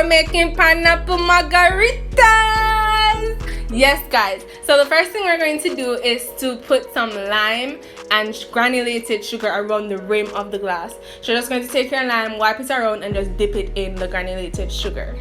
we're making pineapple margaritas. Yes, guys. So the first thing we're going to do is to put some lime and granulated sugar around the rim of the glass. So you're just going to take your lime, wipe it around, and just dip it in the granulated sugar.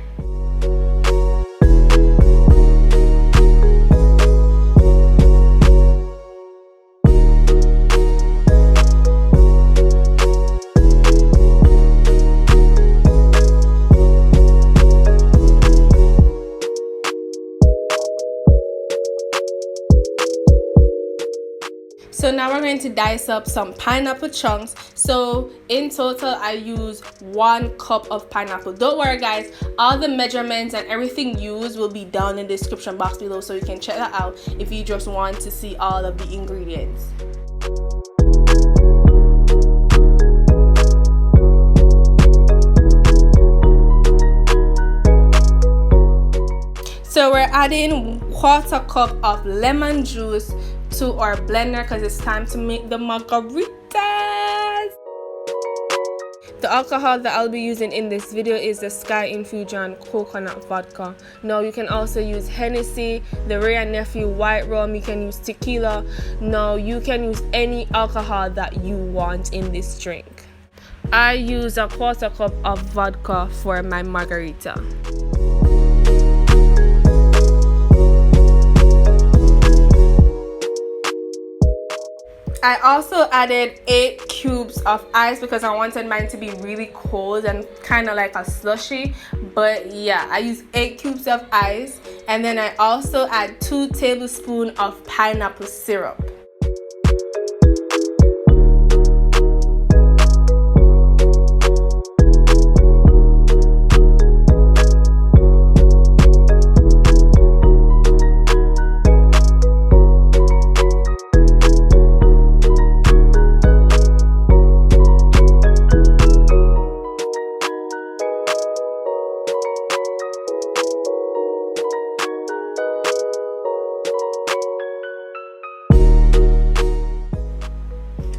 So now we're going to dice up some pineapple chunks. So in total, I use 1 cup of pineapple. Don't worry, guys, all the measurements and everything used will be down in the description box below, so you can check that out if you just want to see all of the ingredients. So we're adding 1/4 cup of lemon juice to our blender because it's time to make the margaritas. The alcohol that I'll be using in this video is the Sky Infusion coconut vodka. Now you can also use Hennessy, the Ray & Nephew white rum, you can use tequila. Now you can use any alcohol that you want in this drink. I use 1/4 cup of vodka for my margarita. I also added 8 cubes of ice because I wanted mine to be really cold and kind of like a slushy. But yeah, I used 8 cubes of ice, and then I also add 2 tablespoons of pineapple syrup.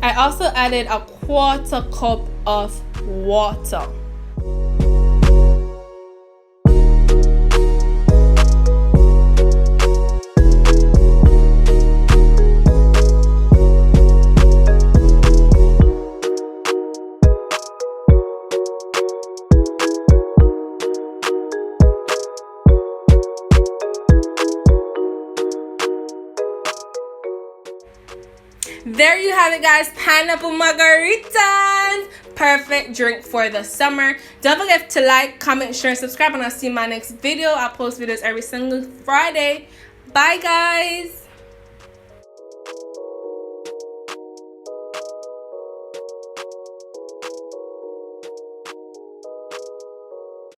I also added 1/4 cup of water. There you have it, guys, pineapple margaritas. Perfect drink for the summer. Don't forget to like, comment, share, and subscribe, and I'll see you in my next video. I post videos every single Friday. Bye, guys.